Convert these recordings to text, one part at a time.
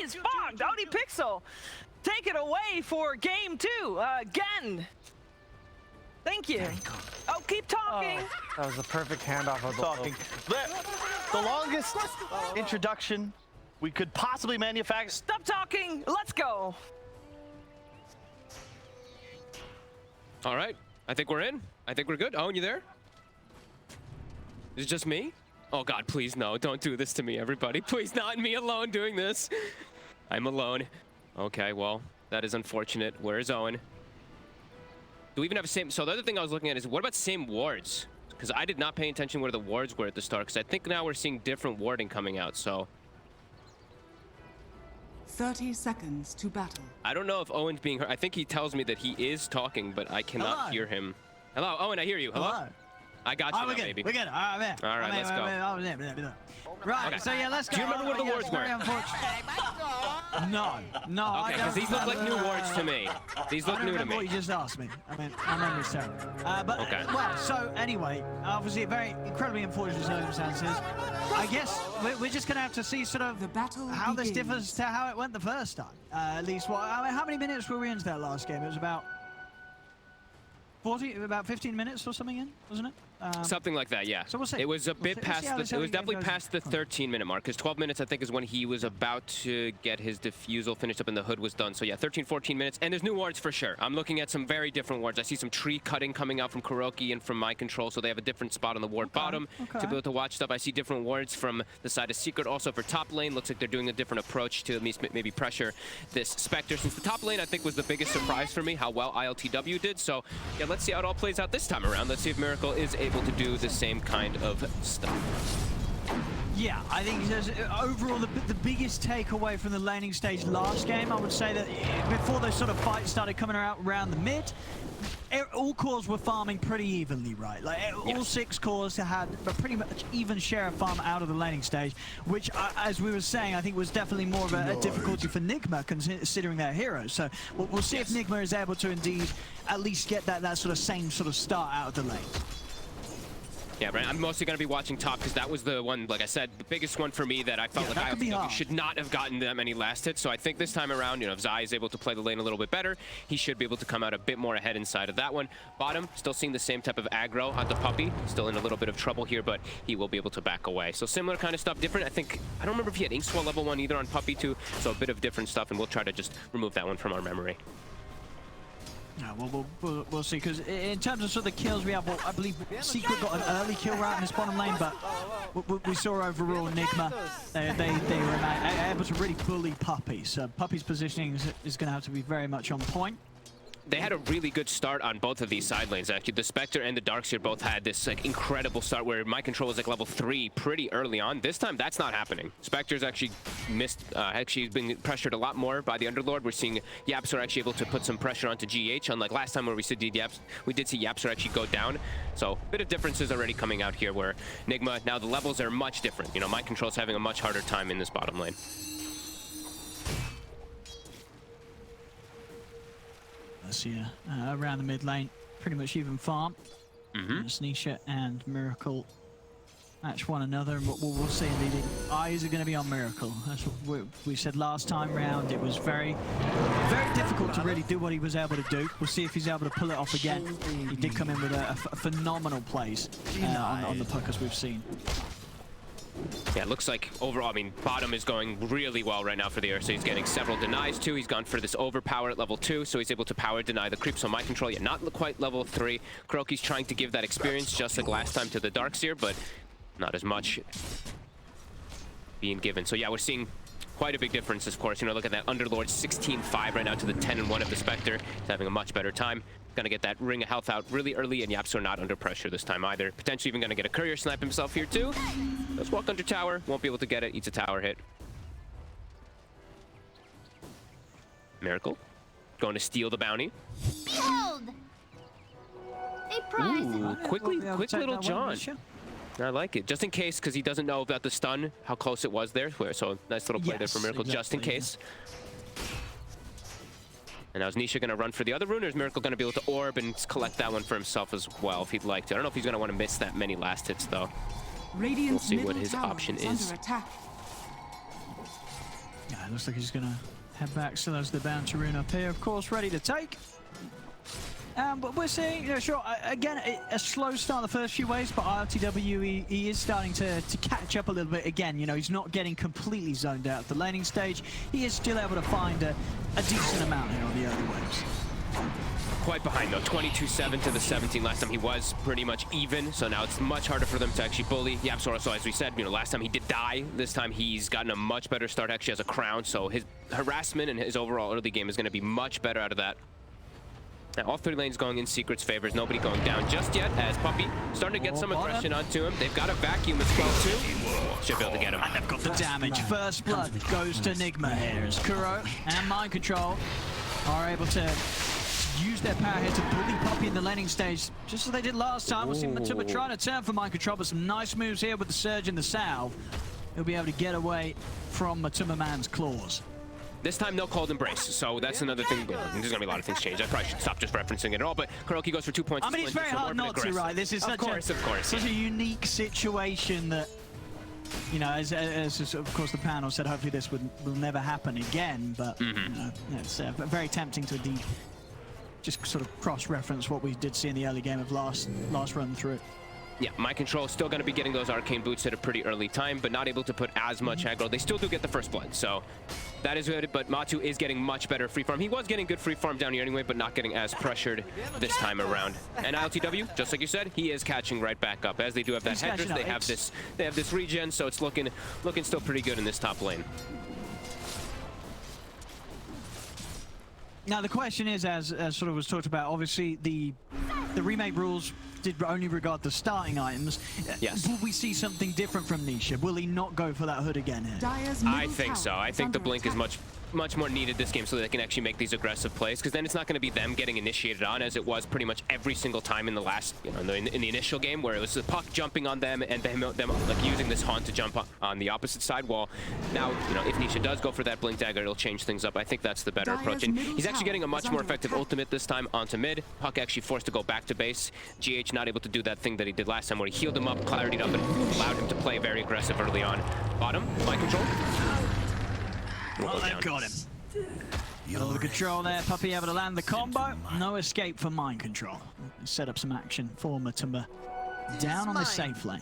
Jeez, fogged. Odie Pixel, take it away for game 2 again. Thank you. Oh, keep talking. That was the perfect handoff of the talking. The longest introduction we could possibly manufacture. Stop talking. Let's go. All right. I think we're in. I think we're good. Owen, you there? Is it just me? Oh God, please no, don't do this to me, everybody. Please not me alone doing this. I'm alone. Okay, well, that is unfortunate. Where is Owen? Do we even have the same? So the other thing I was looking at is, what about same wards? Because I did not pay attention where the wards were at the start, because I think now we're seeing different warding coming out, so. 30 seconds to battle. I don't know if Owen's being heard. I think he tells me that he is talking, but I cannot hear him. Hello, Owen, I hear you. Hello? I got you now, baby. We're good. All right, man. All right, let's go. Right, Okay. so yeah, let's go. Do you remember what the wards were? No. Okay, because these look like new wards to me. These look new to me. What you just asked me. I mean, my memory's terrible. But Okay. well, so anyway, obviously, very incredibly unfortunate circumstances. I guess we're just gonna have to see sort of The battle how this begins. differs to how it went the first time. At least, what? I mean, how many minutes were we into that last game? It was about 15 minutes or something in, wasn't it? Something like that, yeah. So we'll see. It was a We'll bit see past how the. this It was game definitely goes. past the 13-minute mark, because 12 minutes I think is when he was about to get his defusal finished up and the hood was done. So yeah, 13, 14 minutes, and there's new wards for sure. I'm looking at some very different wards. I see some tree cutting coming out from Kuroki and from my control, so they have a different spot on the ward bottom to be able to watch stuff. I see different wards from the side of Secret, also for top lane. Looks like they're doing a different approach to at least maybe pressure this Spectre. Since the top lane I think was the biggest surprise for me, how well ILTW did. So yeah, let's see how it all plays out this time around. Let's see if Miracle is able to do the same kind of stuff. Yeah, I think overall the biggest takeaway from the laning stage last game, I would say that before those sort of fights started coming around the mid, all cores were farming pretty evenly, right? Like all 6 cores had a pretty much even share of farm out of the laning stage, which, as we were saying, I think was definitely more of a difficulty for Nigma considering their heroes. So we'll see if Nigma is able to indeed at least get that sort of same sort of start out of the lane. Yeah, right. I'm mostly going to be watching top because that was the one, like I said, the biggest one for me that I felt like ILTW should not have gotten that many last hits. So I think this time around, you know, if Zai is able to play the lane a little bit better, he should be able to come out a bit more ahead inside of that one. Bottom, still seeing the same type of aggro on the Puppy. Still in a little bit of trouble here, but he will be able to back away. So similar kind of stuff, different. I don't remember if he had Inkswell level 1 either on Puppy 2. So a bit of different stuff, and we'll try to just remove that one from our memory. Yeah, we'll see, because in terms of sort of the kills we have, well, I believe Secret got an early kill route in this bottom lane, but we saw overall Nigma, they were able to really bully Puppy, so Puppy's positioning is going to have to be very much on point. They had a really good start on both of these side lanes, actually. The Spectre and the Darkseer both had this like incredible start where my control was like level 3 pretty early on. This time, that's not happening. Spectre's actually actually been pressured a lot more by the Underlord. We're seeing YapzOr actually able to put some pressure onto GH, unlike last time where we did see YapzOr actually go down. So a bit of differences already coming out here where Nigma, now the levels are much different. You know, my control's having a much harder time in this bottom lane. Yeah, around the mid lane, pretty much even farm. Sneasha and Miracle match one another, and we'll see indeed. Eyes are going to be on Miracle. That's what we said last time round. It was very difficult to really do what he was able to do. We'll see if he's able to pull it off again. He did come in with a phenomenal plays on the puck, as we've seen. Yeah, it looks like overall, I mean, bottom is going really well right now for the Earth, so he's getting several denies too. He's gone for this overpower at level 2, so he's able to power deny the creeps on my control. Yeah, not quite level 3. Kuroki's trying to give that experience just like last time to the Darkseer, but not as much being given. So yeah, we're seeing quite a big difference, of course. You know, look at that Underlord 16-5 right now to the 10-1 of the Spectre. He's having a much better time. Gonna get that ring of health out really early, and YapzOr not under pressure this time either. Potentially even gonna get a courier snipe himself here too. Let's walk under tower. Won't be able to get it. Eats a tower hit. Miracle going to steal the bounty. Behold! A prize! Ooh, quick little John. I like it. Just in case, because he doesn't know about the stun, how close it was there. So nice little play there for Miracle, just in case. And now is Nisha going to run for the other rune, or is Miracle going to be able to orb and collect that one for himself as well if he'd like to? I don't know if he's going to want to miss that many last hits, though. We'll see what his option is. Yeah, looks like he's gonna head back. Still has the bounty rune up here, of course, ready to take. But we're seeing, you know, sure, again, a slow start the first few waves, but RTW, he is starting to catch up a little bit again. You know, he's not getting completely zoned out at the laning stage. He is still able to find a decent amount here on the early waves. Quite behind though, 22-7 to the 17. Last time he was pretty much even, so now it's much harder for them to actually bully. YapzOr also, as we said, you know, last time he did die. This time he's gotten a much better start, actually has a crown, so his harassment and his overall early game is going to be much better out of that. Now, all 3 lanes going in Secret's favors. Nobody going down just yet, as Puppey starting to get some aggression onto him. They've got a vacuum as well, too. Should be able to get him. And they've got the damage. First blood goes to Nigma here as Kuro and Mind Control are able to use their power here to bully Puppey in the laning stage, just as they did last time. We'll see Matuma trying to turn for Mind Control, but some nice moves here with the Surge and the Salve. He'll be able to get away from Matuma Man's claws. This time, no cold embrace, so that's another thing. There's going to be a lot of things changed. I probably should stop just referencing it at all, but Kuroki goes for 2 points. I mean, it's very hard not to, right? This is such a unique situation that, you know, as of course the panel said, hopefully this will never happen again, but you know, it's very tempting to indeed just sort of cross-reference what we did see in the early game of last run through. Yeah, Mind Control still going to be getting those arcane boots at a pretty early time, but not able to put as much aggro. They still do get the first blood, so that is good, but Matu is getting much better free farm. He was getting good free farm down here anyway, but not getting as pressured this time around. And LTW, just like you said, he is catching right back up. As they do have that headdress, they have this regen, so it's looking still pretty good in this top lane. Now the question is, as sort of was talked about, obviously the remake rules did only regard the starting items. Yes. Will we see something different from Nisha? Will he not go for that hood again here? I think so. I think the blink is much more needed this game so that they can actually make these aggressive plays, because then it's not going to be them getting initiated on as it was pretty much every single time in the last, you know, in the initial game, where it was the puck jumping on them and them like using this haunt to jump on the opposite side. Well, now, you know, if Nisha does go for that blink dagger, it'll change things up. I think that's the better approach, and he's actually getting a much more effective ultimate this time onto mid. Puck actually forced to go back to base. GH not able to do that thing that he did last time where he healed him up, clarity'd up, and allowed him to play very aggressive early on. Bottom, Mind Control. Well, they've got him. All the control there, Puppey able to land the combo. No escape for Mind Control. Set up some action for Matuma down on the safe lane.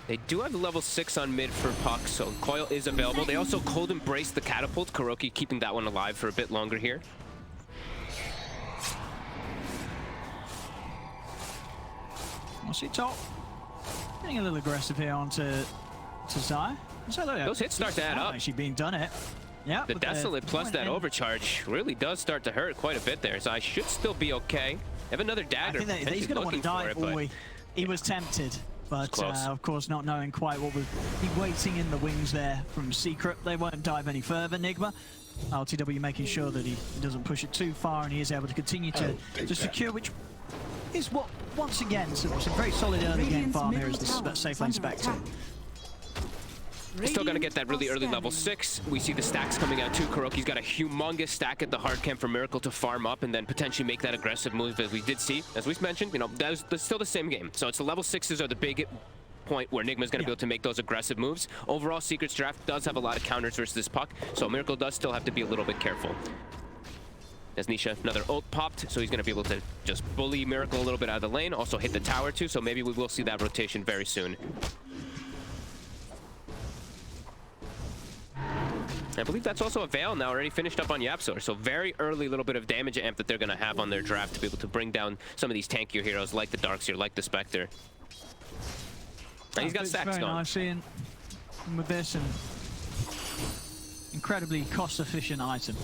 They do have level 6 on mid for Puck, so Coil is available. They also cold embrace the catapult. Kuroki keeping that one alive for a bit longer here. We'll see top. Getting a little aggressive here onto Zai. So those hits start to add up. Actually being done it. Yeah. The Desolate plus that overcharge really does start to hurt quite a bit there. Zai should still be okay. They have another dagger. I think he's going to want to dive. He was tempted, but of course not knowing quite what would be waiting in the wings there from Secret. They won't dive any further. Nigma, LTW making sure that he doesn't push it too far and he is able to continue to secure, which is what, once again, some very solid early game farm here as the safe lane Spectre. Still gonna get that really early level 6. We see the stacks coming out too. Kuroki's got a humongous stack at the hard camp for Miracle to farm up and then potentially make that aggressive move as we did see. As we mentioned, you know, that's still the same game. So it's the level 6s are the big point where Nigma's gonna be able to make those aggressive moves. Overall, Secret's draft does have a lot of counters versus this Puck, so Miracle does still have to be a little bit careful. As Nisha, another ult popped, so he's going to be able to just bully Miracle a little bit out of the lane, also hit the tower too, so maybe we will see that rotation very soon. I believe that's also a Veil now, already finished up on YapzOr, so very early little bit of damage amp that they're going to have on their draft to be able to bring down some of these tankier heroes like the Darkseer, like the Spectre. And he's got stacks very going. Nice seeing with this and incredibly cost-efficient item.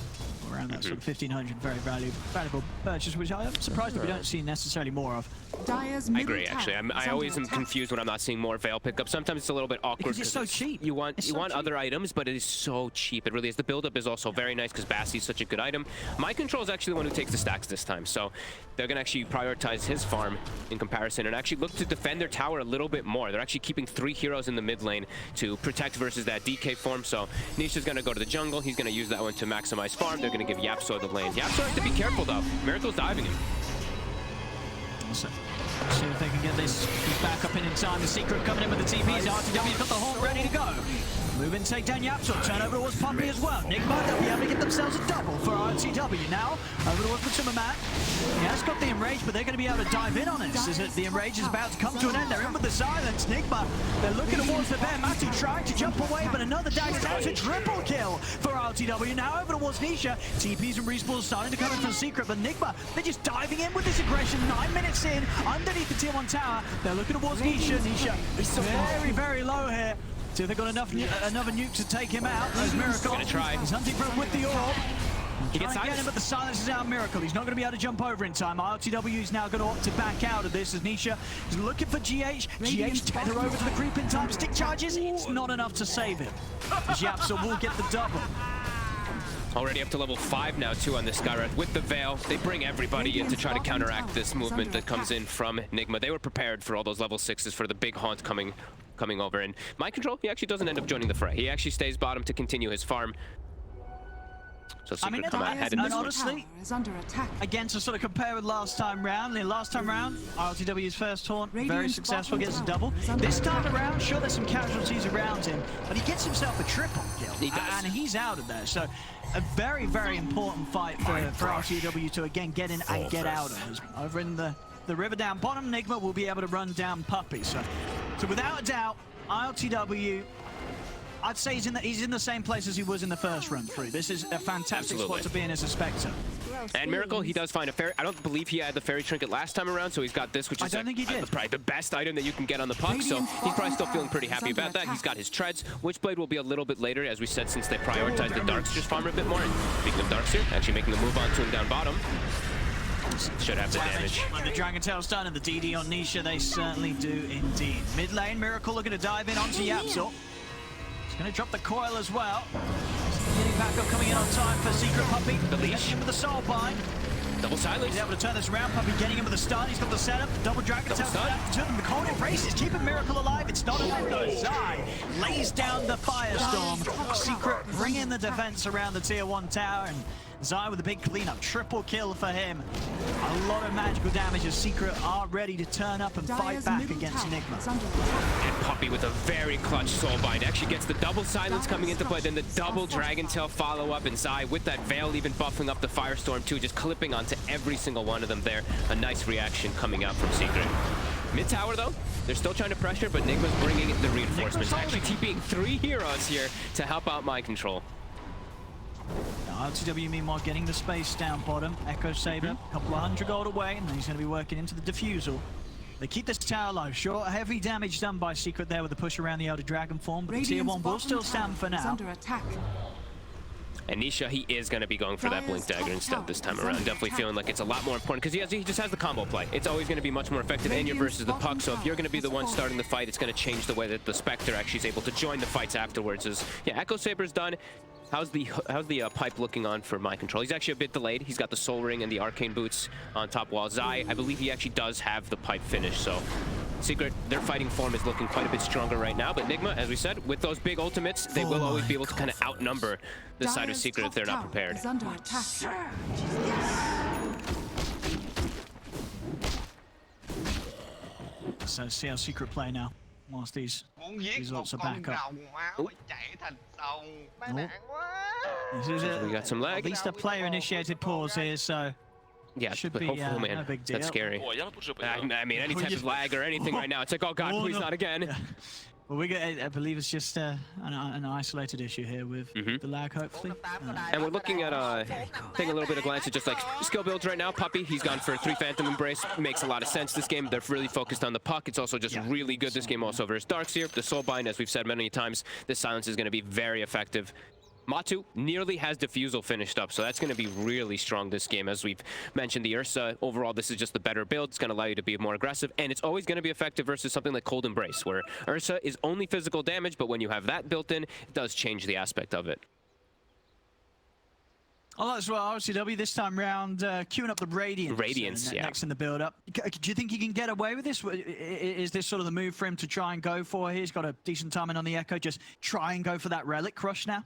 Around that sort of 1,500, very valuable purchase, which I'm surprised that we don't see necessarily more of. I agree, actually. I always am confused when I'm not seeing more Veil pickup. Sometimes it's a little bit awkward because it's so cheap. You want other items, but it is so cheap. It really is. The build-up is also very nice because Bassi is such a good item. Mind Control is actually the one who takes the stacks this time, so they're going to actually prioritize his farm in comparison and actually look to defend their tower a little bit more. They're actually keeping 3 heroes in the mid lane to protect versus that DK form, so Nisha's going to go to the jungle. He's going to use that one to maximize farm. They're going to give YapzOr the lane. YapzOr has to be careful, though. Miracle's diving him. See if they can get this back up in time. The Secret coming in with the TPs. RTW's got the horn ready to go. Moving, take down Yapsel. Turn over towards Poppy as well. Nigma, they'll be able to get themselves a double for RTW now. Over towards Matsumamat. He has got the Enrage, but they're going to be able to dive in on it. As the Enrage is about to come to an end. They're in with the silence. Nigma, they're looking towards the bear. Matu trying to jump away, but another dagger down to triple kill for RTW. Now over towards Nisha. TPs and respawns starting to come in from Secret, but Nigma, they're just diving in with this aggression. 9 minutes in, underneath the tier 1 tower. They're looking towards Nisha. Nisha is very, very low here. See if they've got enough another nuke to take him out. There's Miracle. Gonna try. He's hunting for him with the orb. He gets Trying to get him, but the silence is out. Miracle. He's not going to be able to jump over in time. RTW is now going to opt to back out of this as Nisha is looking for GH. GH tether over to the creep in time. Stick charges. It's not enough to save him. Yapsa will get the double. Already up to level 5 now, too, on this Skywrath. With the Veil, they bring everybody in to try to counteract this movement that comes in from Nigma. They were prepared for all those level 6s for the big haunt coming over. And Mind Control, he actually doesn't end up joining the fray. He actually stays bottom to continue his farm. So Secret come out ahead in this one. Honestly, again, to sort of compare with last time round, RTW's first taunt, very successful, gets a double. This time around, sure, there's some casualties around him, but he gets himself a triple kill. He does. And he's out of there. So a very, very important fight for RTW to, again, get in and get out of. Over in the river down bottom, Nigma will be able to run down Puppy. So without a doubt, RTW, I'd say he's in the same place as he was in the first run through. This is a fantastic spot to be in as a Spectre. And Miracle, he does find a fairy. I don't believe he had the fairy trinket last time around, so he's got this, which is probably the best item that you can get on the puck. So he's probably still feeling pretty happy about that. He's got his treads. Witchblade will be a little bit later, as we said, since they prioritized the Darksters farmer a bit more. And speaking of Darkster, actually making the move on to him down bottom. Should have the damage. When the Dragon Tail's done and the DD on Nisha, they certainly do indeed. Mid lane, Miracle looking to dive in onto Yapsel. Gonna drop the coil as well. Getting back up, coming in on time for Secret Puppy. The leash. In with the soul bind. Double silence. He's able to turn this around. Puppy getting him with the stun. He's got the setup. The double dragon tail. The cold embrace is keeping Miracle alive. It's not enough though. Zai lays down the firestorm. Secret bringing the defense around the tier 1 tower, and Zai with a big cleanup. Triple kill for him. A lot of magical damage as Secret are ready to turn up and fight back against Nigma. And Puppy with a very clutch soul bind. Actually gets the double silence coming into play, then the double dragon tail follow up, and Zai with that veil even buffing up the firestorm too, just clipping onto every single one of them there. A nice reaction coming out from Secret. Mid tower though, they're still trying to pressure, but Nigma's bringing the reinforcements. Actually TPing 3 heroes here to help out Mind Control. RTW meanwhile getting the space down bottom. Echo Saber, a couple of 100 gold away, and then he's going to be working into the defusal. They keep this tower alive. Sure, heavy damage done by Secret there with the push around the Elder Dragon form, but the tier 1 will still stand for now. And Nisha, he is going to be going for that Blink Dagger instead this time around. Definitely feeling like it's a lot more important because he just has the combo play. It's always going to be much more effective, and you're versus the puck, so if you're going to be the one starting the fight, it's going to change the way that the Spectre actually is able to join the fights afterwards. Yeah, Echo Saber's done. How's the pipe looking on for Mind Control? He's actually a bit delayed. He's got the Soul Ring and the Arcane Boots on top, while Zai, I believe he actually does have the pipe finished. So Secret, their fighting form is looking quite a bit stronger right now. But Nigma, as we said, with those big ultimates, they will always be able to kind of outnumber this side of Secret if they're not prepared. So see how Secret play now. Whilst these results are back up. We got some lag. At least a player-initiated pause here, so yeah, should but be hopefully, man, no big deal. that's scary. I mean, any type of lag or anything right now, it's like, oh god, please not again. Yeah. Well, I believe it's just an isolated issue here with the lag, hopefully. And we're looking at taking a little bit of glance at just like skill builds right now. Puppy, he's gone for 3 Phantom Embrace. Makes a lot of sense this game. They're really focused on the puck. It's also just really good this game also versus Darkseer. The Soul Bind, as we've said many times, this silence is going to be very effective. Matu nearly has Diffusal finished up, so that's going to be really strong this game. As we've mentioned, the Ursa, overall, this is just the better build. It's going to allow you to be more aggressive, and it's always going to be effective versus something like Cold Embrace, where Ursa is only physical damage, but when you have that built in, it does change the aspect of it. Oh, as well, RCW this time round, queuing up the Radiance. Radiance, yeah. Next in the build-up. Do you think he can get away with this? Is this sort of the move for him to try and go for? He's got a decent timing on the Echo. Just try and go for that Relic Crush now?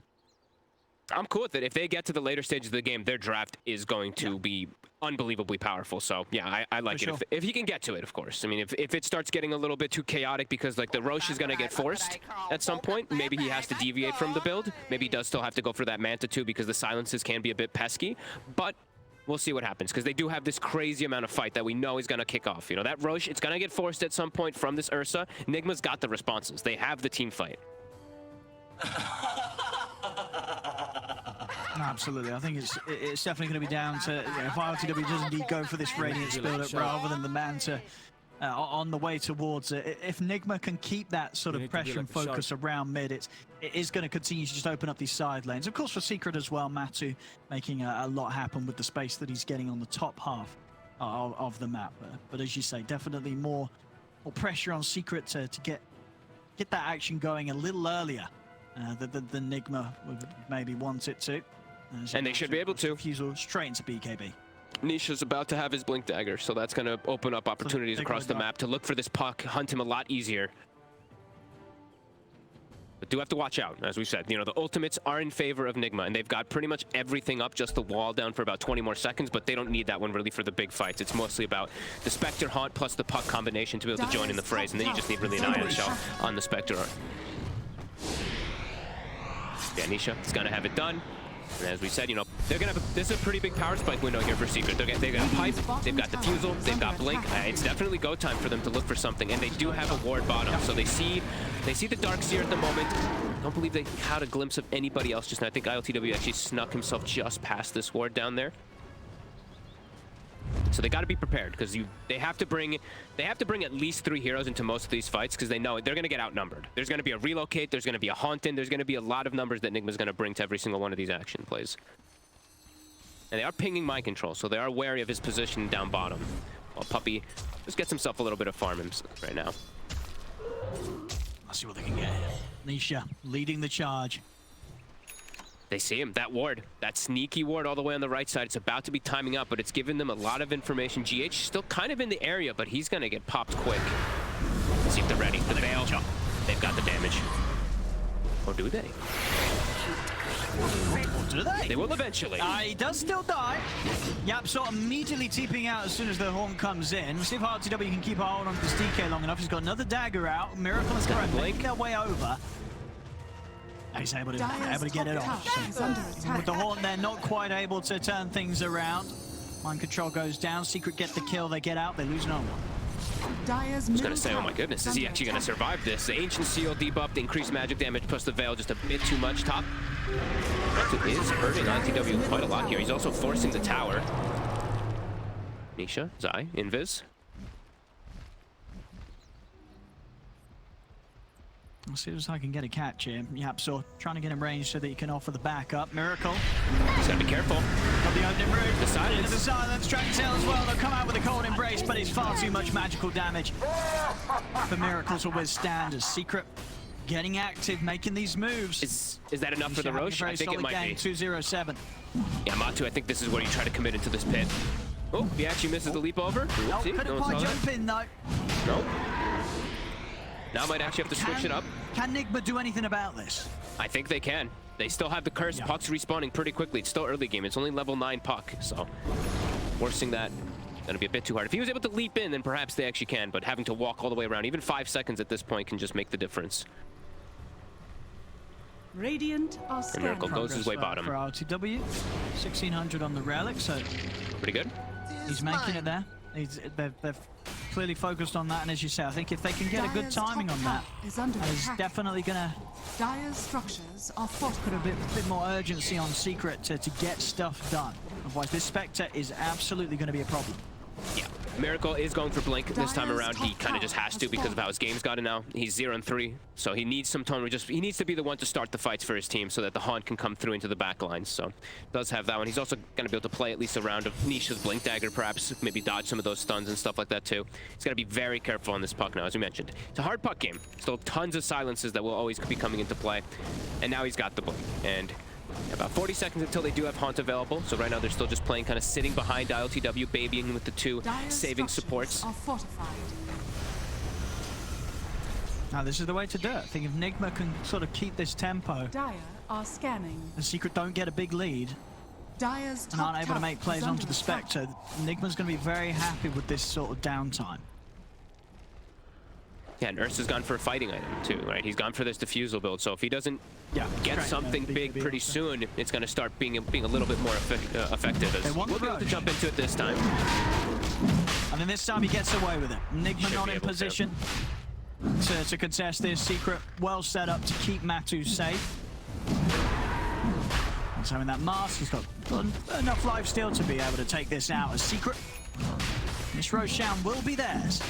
I'm cool with it. If they get to the later stages of the game, their draft is going to be unbelievably powerful. So yeah, I like it. sure. If he can get to it, of course. I mean, if it starts getting a little bit too chaotic because like the Roche is going to get forced at some point, maybe he has to deviate from the build. Maybe he does still have to go for that Manta too because the silences can be a bit pesky. But we'll see what happens because they do have this crazy amount of fight that we know is going to kick off. You know, that Roche, it's going to get forced at some point from this Ursa. Nigma's got the responses. They have the team fight. Absolutely, I think it's definitely going to be down to if ILTW does indeed go for this Radiance build-up rather than the Manta on the way towards it. If Nigma can keep that sort of pressure and focus around mid, it is going to continue to just open up these side lanes. Of course, for Secret as well, Matu making a lot happen with the space that he's getting on the top half of the map. But as you say, definitely more pressure on Secret to get that action going a little earlier than Nigma would maybe want it to. And they should be able to. Fusel straight into BKB. Nisha's about to have his Blink Dagger, so that's going to open up opportunities across the map to look for this puck, hunt him a lot easier. But do have to watch out, as we said. You know, the ultimates are in favor of Nigma, and they've got pretty much everything up, just the wall down for about 20 more seconds, but they don't need that one really for the big fights. It's mostly about the Spectre Haunt plus the puck combination to be able to join in the frays, and then you just need really an Ion Shell on the Spectre. Yeah, Nisha is going to have it done. And as we said, you know, they're going to have this is a pretty big power spike window here for Secret. They've got Pipe, they've got Defusal, they've got Blink. It's definitely go time for them to look for something, and they do have a ward bottom. So they see the Darkseer at the moment. Don't believe they had a glimpse of anybody else just now. I think ILTW actually snuck himself just past this ward down there. So they got to be prepared because they have to bring at least 3 heroes into most of these fights because they know they're going to get outnumbered. There's going to be a relocate, there's going to be a haunt in, there's going to be a lot of numbers that Nigma's going to bring to every single one of these action plays. And they are pinging mind control, so they are wary of his position down bottom. While Puppy just gets himself a little bit of farm right now. Let's see what they can get. Nisha leading the charge. They see him, that ward, that sneaky ward all the way on the right side. It's about to be timing up, but it's giving them a lot of information. GH still kind of in the area, but he's gonna get popped quick. Let's see if they're ready. The Veil, they've got the damage. Or do they? Or do they? They will eventually. He does still die. YapzOr immediately TPing out as soon as the horn comes in. We'll see if RTW can keep a hold on this DK long enough. He's got another dagger out. Miracle is going to make their way over. He's able to get it off. So with the horn, they're not quite able to turn things around. Mind control goes down. Secret get the kill. They get out. They lose no one. I was going to say, oh my goodness, is he actually going to survive this? The Ancient Seal debuff, the increased magic damage, plus the Veil just a bit too much. Top is hurting ITW quite a lot here. He's also forcing the tower. Nisha, Zai, Invis. I'll see if I can get a catch here. YapzOr trying to get him range so that he can offer the backup. Miracle. He's got to be careful. Got the opening route. The silence. Into the silence. Dragon Tail as well. They'll come out with a cold embrace, but it's far too much magical damage for Miracle to withstand. As Secret getting active, making these moves. Is that enough for the Roche? I think it might be. 2-0-7. Yeah, Matu, I think this is where you try to commit into this pit. Oh, he actually misses the leap over. Nope, couldn't quite jump in though. Nope. Now might actually have to switch it up. Can Nigma do anything about this? I think they can. They still have the curse. Yeah. Puck's respawning pretty quickly. It's still early game. It's only level 9 puck, so forcing that gonna be a bit too hard. If he was able to leap in, then perhaps they actually can, but having to walk all the way around, even 5 seconds at this point can just make the difference. Radiant are and Miracle goes his way bottom. For RTW, 1600 on the relic, so pretty good. He's making it there. They've clearly focused on that, and as you say, I think if they can get a good timing on that, that is definitely gonna Dire's structures are put a bit more urgency on Secret to get stuff done. Otherwise, this Spectre is absolutely going to be a problem. Yeah, Miracle is going for Blink this time around. He kind of just has to because of how his game's gotten now. He's 0-3, so he needs some tone. He needs to be the one to start the fights for his team so that the Haunt can come through into the back lines. So does have that one. He's also going to be able to play at least a round of Nisha's Blink Dagger, perhaps maybe dodge some of those stuns and stuff like that too. He's got to be very careful on this puck now, as we mentioned. It's a hard puck game. Still tons of silences that will always be coming into play. And now he's got the Blink. And about 40 seconds until they do have Haunt available. So right now they're still just playing, kind of sitting behind ILTW, babying with the 2 saving supports. Are fortified. Now this is the way to do it. I think if Nigma can sort of keep this tempo, Dire are scanning. The Secret don't get a big lead Dire's and aren't top able to tower make plays is onto under the attack. Spectre. Nigma's going to be very happy with this sort of downtime. Yeah, and Ursa's gone for a fighting item too, right? He's gone for this defusal build, so if he doesn't get Great. something big pretty soon, it's going to start being a little bit more effective. As want we'll the be able to rush. jump into it this time. And then this time he gets away with it. Nigma Should not be in able to. position to contest this. Secret well set up to keep Matu safe. He's having that mask. He's got enough life still to be able to take this out. A Secret. Miss Roshan will be theirs.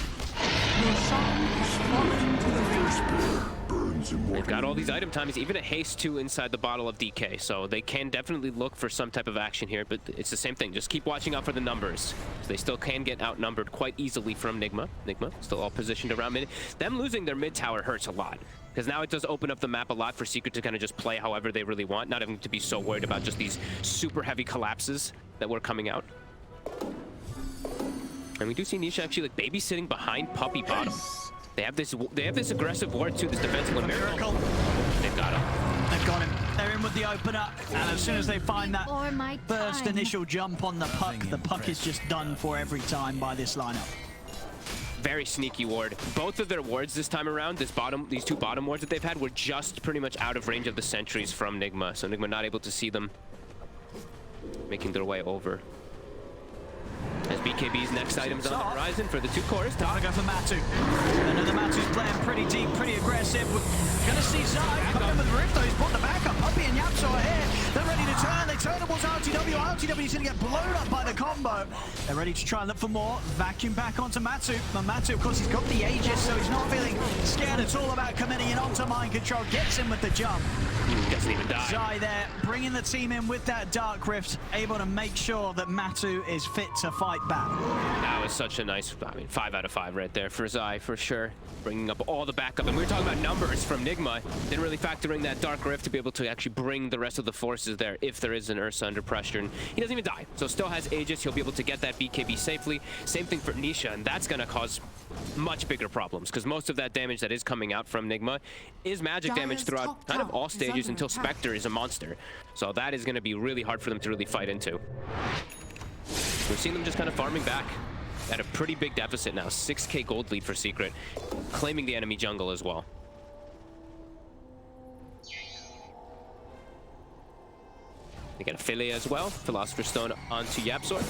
Roshan has fallen to the range. They've got all these item times, even a haste 2 inside the bottle of DK, so they can definitely look for some type of action here, but it's the same thing. Just keep watching out for the numbers. They still can get outnumbered quite easily from Nigma. Nigma still all positioned around mid. Them losing their mid tower hurts a lot, because now it does open up the map a lot for Secret to kind of just play however they really want, not having to be so worried about just these super heavy collapses that were coming out. And we do see Nisha actually like babysitting behind Puppy bottom. They have this aggressive ward too, this defensive one. Miracle. They've got him. They've got him. They're in with the opener, and as soon as they find that Or my first time. initial jump on the puck is just done for every time by this lineup. Very sneaky ward. Both of their wards this time around, these two bottom wards that they've had, were just pretty much out of range of the sentries from Nigma, so Nigma not able to see them making their way over. As BKB's next item's on the horizon for the two cores. Gotta go for Matu. I know the Matu's playing pretty deep, pretty aggressive. We're gonna see Zai coming in with Rift though. He's put the back up. Puppy and Yapso are here. They're ready to turn. They turn towards RTW. RTW's gonna get blown up by the combo. They're ready to try and look for more. Vacuum back onto Matu. But Matu, of course, he's got the Aegis, so he's not feeling scared at all about committing in onto mind control. Gets him with the jump. Doesn't even die. Zai there, bringing the team in with that Dark Rift, able to make sure that Matu is fit to fight back. That was such a nice, 5 out of 5 right there for Zai, for sure. Bringing up all the backup. And we were talking about numbers from Nigma. Didn't really factor in that Dark Rift to be able to actually bring the rest of the forces there if there is an Ursa under pressure. And he doesn't even die. So still has Aegis. He'll be able to get that BKB safely. Same thing for Nisha, and that's going to cause much bigger problems because most of that damage that is coming out from Nigma is magic damage throughout kind of all stages until Spectre is a monster. So that is going to be really hard for them to really fight into. We've seen them just kind of farming back at a pretty big deficit now. 6k gold lead for Secret, claiming the enemy jungle as well. They get a Philia as well. Philosopher's Stone onto Yapsor.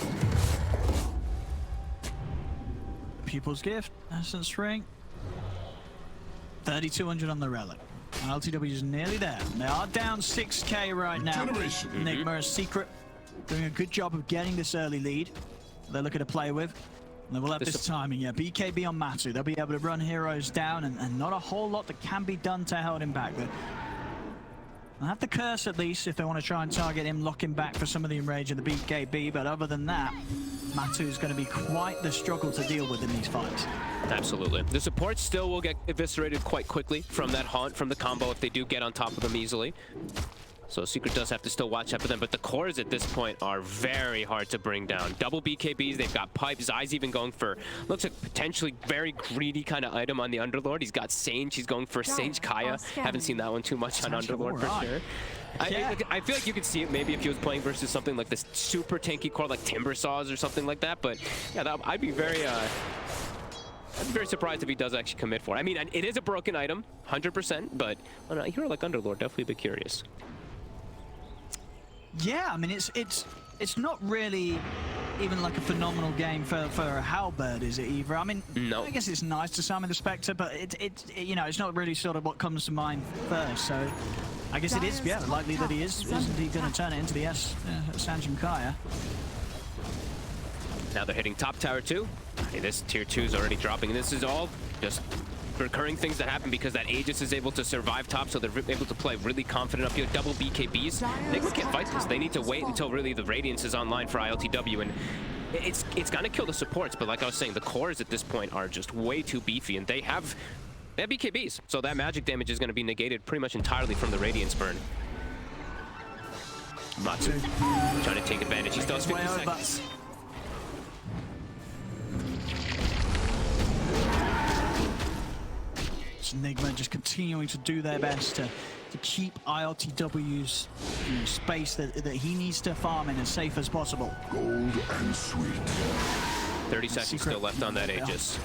Pupil's Gift, Essence Ring. 3,200 on the Relic. LTW is nearly there. They are down 6k right now. Nigma is Secret, doing a good job of getting this early lead. They're looking to play with. And they will have this timing, yeah. BKB on Matu. They'll be able to run heroes down, and not a whole lot that can be done to hold him back. They'll have the curse at least if they want to try and target him, lock him back for some of the enrage of the BKB. But other than that, Matu is going to be quite the struggle to deal with in these fights. Absolutely. The supports still will get eviscerated quite quickly from that haunt, from the combo if they do get on top of them easily. So Secret does have to still watch out for them, but the cores at this point are very hard to bring down. Double BKBs, they've got pipes. Zai's even going for, looks like potentially very greedy kind of item on the Underlord. He's got Sage, he's going for Sage Kaya. Haven't seen that one too much on Underlord for sure. I feel like you could see it maybe if he was playing versus something like this super tanky core like Timber Saws or something like that, but yeah, I'd be very surprised if he does actually commit for it. I mean, it is a broken item, 100%, but on a hero like Underlord, definitely a bit curious. Yeah, I mean, it's not really even like a phenomenal game for a Halberd, is it, either? I mean, no. I guess it's nice to summon the Spectre, but you know, it's not really sort of what comes to mind first, so I guess it is, yeah, likely that he is indeed going to turn it into the Sanjim Kaya. Now they're hitting top tower too. Hey, this tier 2 is already dropping, and this is all just recurring things that happen because that Aegis is able to survive top, so they're able to play really confident up here. Double BKBs. Nigma can't fight this. They need to wait until really the Radiance is online for ILTW, and it's gonna kill the supports, but like I was saying, the cores at this point are just way too beefy, and they have BKBs, so that magic damage is gonna be negated pretty much entirely from the Radiance burn. Matu trying to take advantage. He still has 50 seconds. Nigma just continuing to do their best to to keep ILTW's space that he needs to farm in as safe as possible. Gold and sweet. 30 seconds still left on that Aegis.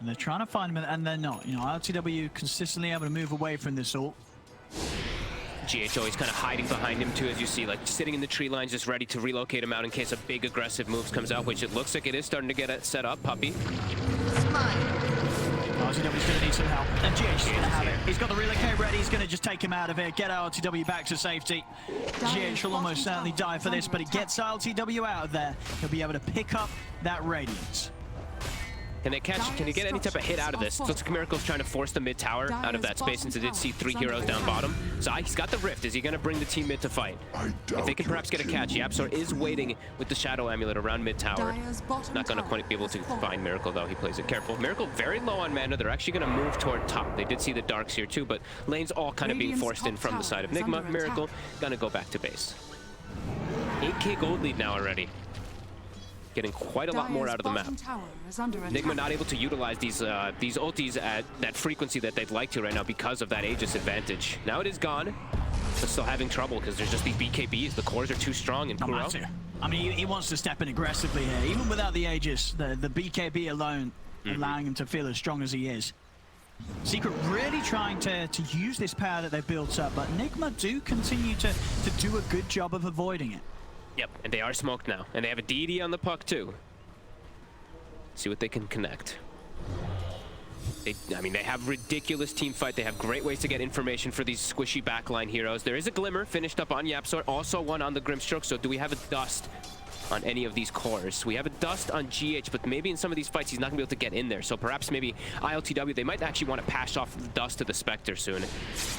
And they're trying to find him, and they're not. You know, ILTW consistently able to move away from this ult. GH always kind of hiding behind him too, as you see, like sitting in the tree lines, just ready to relocate him out in case a big aggressive move comes out, which it looks like it is starting to get it set up. Puppy. ILTW's going to need some help, and GH's going to have it. He's got the relocate ready, he's going to just take him out of here, get ILTW back to safety. GH will almost certainly die for this, but he gets ILTW out of there. He'll be able to pick up that Radiance. Can they catch? Can he get any type of hit out of this? Looks like Miracle's trying to force the mid tower out of that space, since it did see 3 heroes down bottom. So he's got the rift. Is he going to bring the team mid to fight? If they can perhaps get a catch, YapzOr is waiting with the shadow amulet around mid tower. Not going to quite be able to find Miracle though. He plays it careful. Miracle very low on mana. They're actually going to move toward top. They did see the darks here too, but lanes all kind of being forced in from the side of Nigma. Miracle going to go back to base. 8k gold lead now already. Getting quite a lot more out of the map. Nigma not able to utilize these ultis at that frequency that they'd like to right now because of that Aegis advantage. Now it is gone, but still having trouble because there's just these BKBs. The cores are too strong, and Kuro. I mean, he wants to step in aggressively here. Even without the Aegis, the BKB alone allowing him to feel as strong as he is. Secret really trying to use this power that they've built up, but Nigma do continue to do a good job of avoiding it. Yep, and they are smoked now. And they have a DD on the puck, too. See what they can connect. I mean, they have ridiculous team fight. They have great ways to get information for these squishy backline heroes. There is a Glimmer finished up on YapzOr, also one on the Grimstroke. So do we have a Dust on any of these cores? We have a Dust on GH, but maybe in some of these fights, he's not going to be able to get in there. So perhaps maybe ILTW, they might actually want to pass off the Dust to the Spectre soon.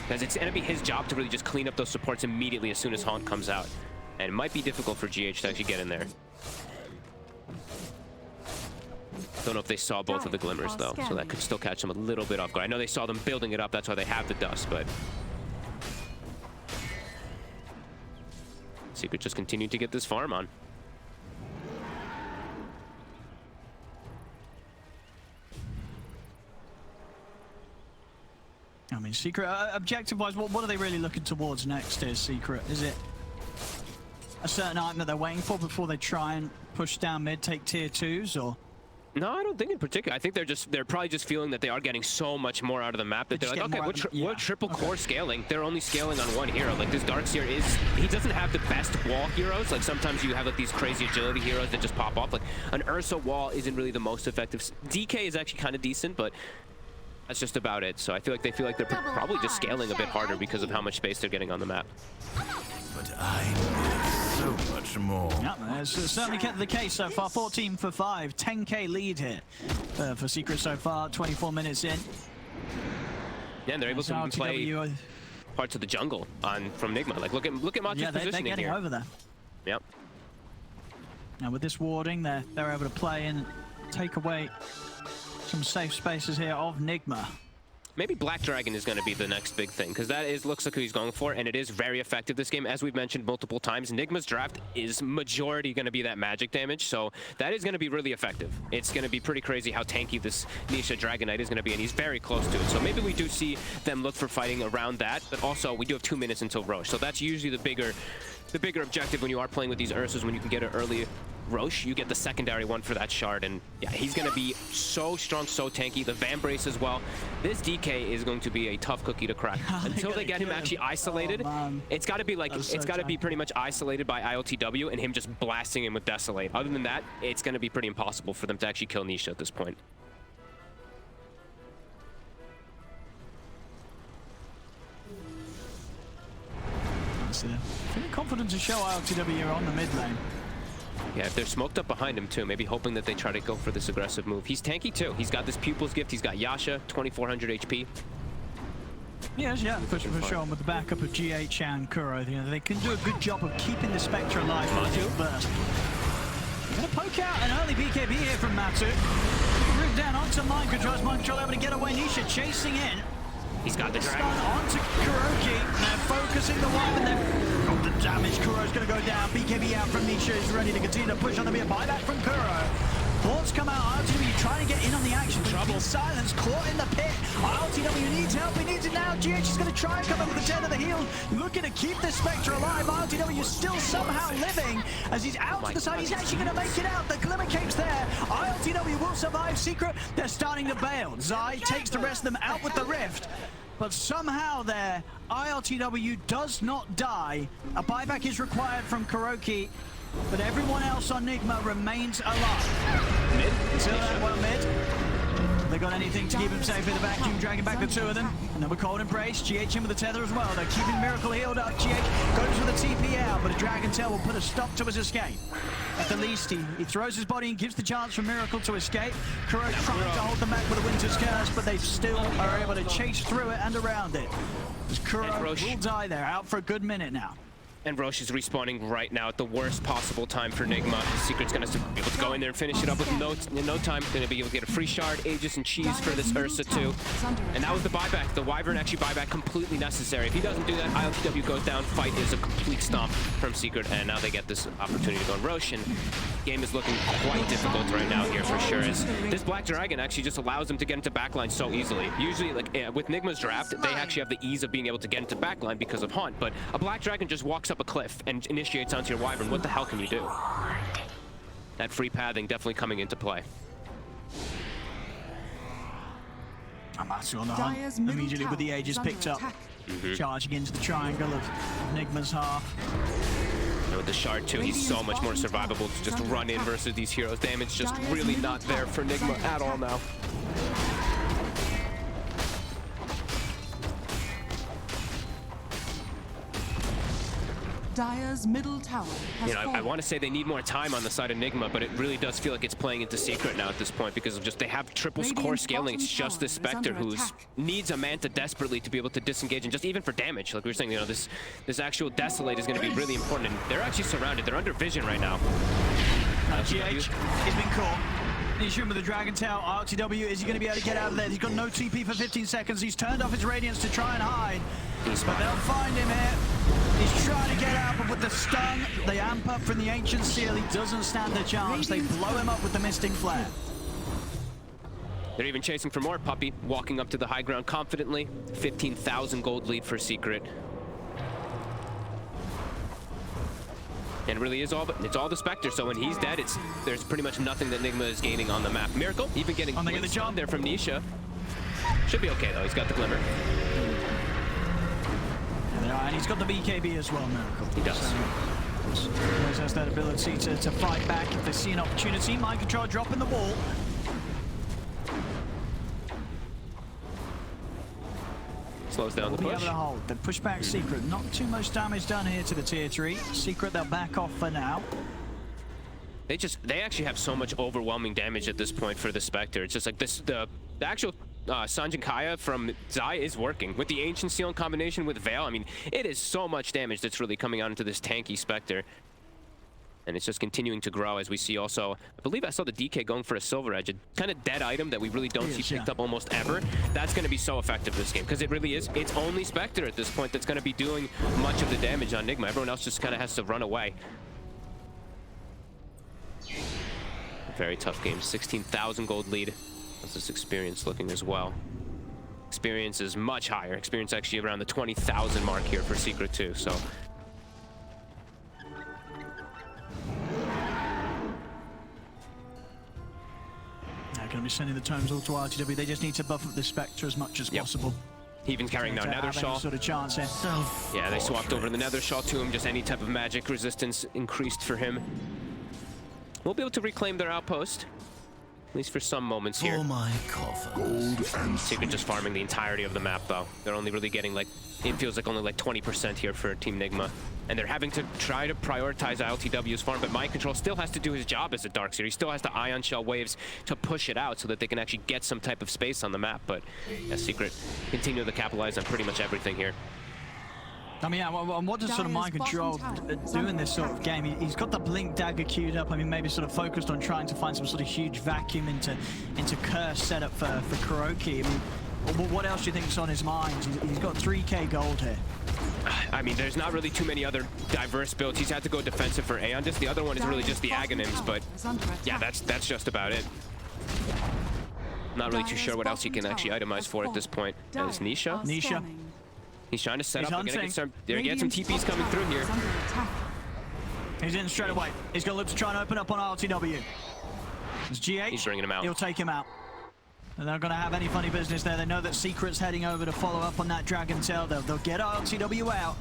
Because it's going to be his job to really just clean up those supports immediately as soon as Haunt comes out. And it might be difficult for GH to actually get in there. Don't know if they saw both of the Glimmers, though, so that could still catch them a little bit off guard. I know they saw them building it up, that's why they have the Dust, but... Secret just continued to get this farm on. I mean, Secret, objective-wise, what are they really looking towards next here, Secret? Is it a certain item that they're waiting for before they try and push down mid, take tier 2s, or? No, I don't think in particular. I think they're probably just feeling that they are getting so much more out of the map that they're like, okay, we're triple core scaling. They're only scaling on one hero. Like this Darkseer he doesn't have the best wall heroes. Like sometimes you have like these crazy agility heroes that just pop off. Like an Ursa wall isn't really the most effective. DK is actually kind of decent, but that's just about it. So I feel like they're probably just scaling a bit harder because of how much space they're getting on the map. But I know so much more. Yeah, it's certainly kept the case so far. 14 for 5, 10k lead here for Secret so far. 24 minutes in. Yeah, and they're able to play parts of the jungle from Nigma. Like look at Machu's positioning they're getting here. over there. Yep. Now with this warding, they're able to play and take away some safe spaces here of Nigma. Maybe Black Dragon is going to be the next big thing, because that looks like who he's going for, and it is very effective this game. As we've mentioned multiple times, Nigma's draft is majority going to be that magic damage, so that is going to be really effective. It's going to be pretty crazy how tanky this Nisha Dragon Knight is going to be, and he's very close to it. So maybe we do see them look for fighting around that, but also we do have 2 minutes until Roche, so that's usually the bigger objective when you are playing with these Ursas. When you can get an early Roche, you get the secondary one for that shard, and yeah, he's going to be so strong, so tanky. The Van Brace as well. This DK is going to be a tough cookie to crack. Until they get him actually isolated, it's got to be like, it's got to be pretty much isolated by ILTW and him just blasting him with Desolate. Other than that, it's going to be pretty impossible for them to actually kill Nisha at this point. Feeling confident to show ILTW on the mid lane. Yeah, if they're smoked up behind him too, maybe hoping that they try to go for this aggressive move. He's tanky too. He's got this Pupil's Gift. He's got Yasha, 2400 HP. Yes, yeah, for sure. With the backup of GH and Kuro, you know, they can do a good job of keeping the Spectre alive for the burst. They're going to poke out an early BKB here from Matu. Root down onto Mind Control. Mind Control able to get away. Nisha chasing in. He's got the Stun dragon. onto Kuroki. They're focusing the wipe, and they've got the damage. Kuro's going to go down. BKB out from Nisha is ready to continue to push on. There'll be a buyback from Kuro. Thoughts come out. ILTW trying to get in on the action. Trouble. Silence caught in the pit. ILTW needs help. He needs it now. GH is going to try and come up with the 10 of the heel. Looking to keep the Spectre alive. ILTW is still somehow living as he's out to the side. He's actually going to make it out. The Glimmer Cape's there. ILTW will survive. Secret, they're starting to bail. Zai takes the rest of them out with the Rift. But somehow there, ILTW does not die. A buyback is required from Kuroki, but everyone else on Nigma remains alive. Mid. Until that one mid. They got anything to keep him safe in the vacuum, dragging back the two of them. And then we're Cold Embrace, GH in with the tether as well. They're keeping Miracle healed up. GH goes for the TP out, but a Dragon Tail will put a stop to his escape. At the least, he throws his body and gives the chance for Miracle to escape. Kuro trying to hold them back with a Winter's Curse, but they still are able to chase through it and around it. As Kuro will die there, out for a good minute now. And Roche is respawning right now at the worst possible time for Nigma. Secret's gonna be able to go in there and finish it up with no time. Gonna be able to get a free shard, Aegis, and Cheese for this Ursa too. And that was the buyback. The Wyvern actually buyback completely necessary. If he doesn't do that, ILTW goes down. Fight is a complete stomp from Secret, and now they get this opportunity to go on Roche. And game is looking quite difficult right now here for sure. As this Black Dragon actually just allows them to get into backline so easily. Usually, like with Nigma's draft, they actually have the ease of being able to get into backline because of Haunt. But a Black Dragon just walks up a cliff and initiates onto your Wyvern. What the hell can you do? That free pathing definitely coming into play. Amatsu on the hunt, immediately with the Aegis picked up. Charging into the triangle of Nigma's half. And with the shard too, he's so much more survivable to just run in versus these heroes. Damage just really not there for Nigma at all now. Dire's middle tower has fallen. I want to say they need more time on the side of Nigma, but it really does feel like it's playing into Secret now at this point because of just they have triple core scaling. It's just this Spectre who needs a Manta desperately to be able to disengage, and just even for damage, like we were saying, this actual Desolate is going to be really important. And they're actually surrounded. They're under vision right now. GH, he's been caught. He's shooting with the Dragon Tail. RTW, is he going to be able to get out of there? He's got no TP for 15 seconds. He's turned off his Radiance to try and hide. But they'll find him here. He's trying to get out, but with the stun, they amp up from the Ancient Seal. He doesn't stand a chance. They blow him up with the Mystic Flare. They're even chasing for more. Puppy walking up to the high ground confidently. 15,000 gold lead for Secret. And it really is all, it's all the Spectre, so when he's dead, there's pretty much nothing that Nigma is gaining on the map. Miracle, even getting the job there from Nisha. Should be okay though, he's got the Glimmer. And he's got the BKB as well, Miracle. He does. So, always has that ability to fight back if they see an opportunity. Mind control dropping the wall. Slows down the push. Able to hold. They push back Secret. Not too much damage done here to the tier 3. Secret, they'll back off for now. They actually have so much overwhelming damage at this point for the Spectre. It's just like this, the actual Sanjin Kaya from Zai is working. With the Ancient Seal in combination with Veil, I mean, it is so much damage that's really coming out into this tanky Spectre. And it's just continuing to grow as we see also, I believe I saw the DK going for a Silver Edge, a kind of dead item that we really don't see picked up almost ever. That's going to be so effective this game, because it really is. It's only Spectre at this point that's going to be doing much of the damage on Nigma. Everyone else just kind of has to run away. Very tough game. 16,000 gold lead. How's this experience looking as well? Experience is much higher. Experience actually around the 20,000 mark here for Secret too, so. They're going to be sending the tomes all to RTW. They just need to buff up the Spectre as much as possible. Even carrying now Nether Shawl. Sort of chance here. Yeah, they swapped over the Nether Shawl to him. Just any type of magic resistance increased for him. We'll be able to reclaim their outpost, at least for some moments here. For my coffin. Secret just farming the entirety of the map, though. They're only really getting like, it feels like only like 20% here for Team Nigma. And they're having to try to prioritize ILTW's farm, but Mind Control still has to do his job as a Darkseer. He still has to Ion Shell waves to push it out so that they can actually get some type of space on the map. But yeah, Secret continue to capitalize on pretty much everything here. I mean, yeah, what does sort of Mind Control do in this sort of game? He's got the Blink Dagger queued up. I mean, maybe sort of focused on trying to find some sort of huge vacuum into Curse setup for Kuroki. I mean, what else do you think's on his mind? He's got 3k gold here. I mean, there's not really too many other diverse builds. He's had to go defensive for Aeon. Just the other one is really just the Aghanims, but yeah, that's just about it. Not really too sure what else he can actually itemize for at this point. As Nisha? Nisha. He's trying to set He's up. They're gonna get some TPs coming through here. He's in straight away. He's going to look to try and open up on RTW. It's GH. He's bringing him out. He'll take him out. They're not going to have any funny business there. They know that Secret's heading over to follow up on that Dragon Tail. They'll get RTW out.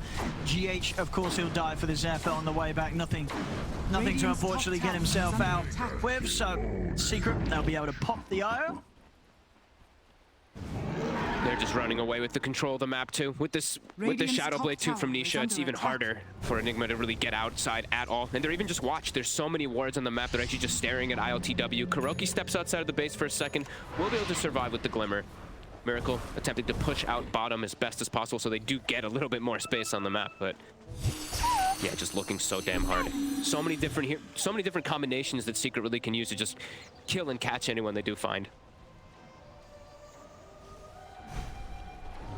GH, of course, he'll die for this airfield on the way back. Nothing to unfortunately get himself out with. So Secret, they'll be able to pop the IO. They're just running away with the control of the map too. With this Shadow Blade 2 from Nisha, it's even harder for Nigma to really get outside at all. And they're even just watched. There's so many wards on the map. They're actually just staring at ILTW. Kuroki steps outside of the base for a second. Will be able to survive with the Glimmer. Miracle attempting to push out bottom as best as possible so they do get a little bit more space on the map. But yeah, just looking so damn hard. So many different combinations that Secret really can use to just kill and catch anyone they do find.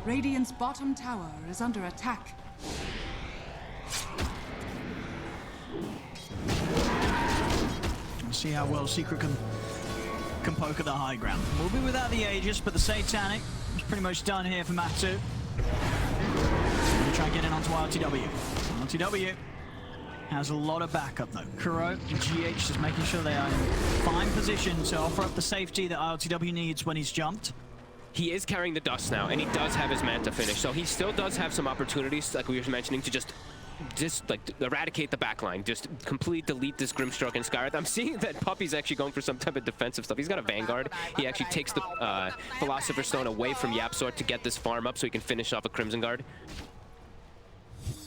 Radiant's bottom tower is under attack. Let's see how well Secret can poke at the high ground. We'll be without the Aegis, but the Satanic is pretty much done here for map 2. We'll try and get in onto RTW. RTW has a lot of backup though. Kuro and GH is making sure they are in fine position to offer up the safety that RTW needs when he's jumped. He is carrying the dust now, and he does have his Manta finish, so he still does have some opportunities, like we were mentioning, to just like eradicate the backline, just completely delete this Grimstroke and Skywrath. I'm seeing that Puppy's actually going for some type of defensive stuff. He's got a Vanguard. He actually takes the Philosopher's Stone away from YapzOr to get this farm up so he can finish off a Crimson Guard.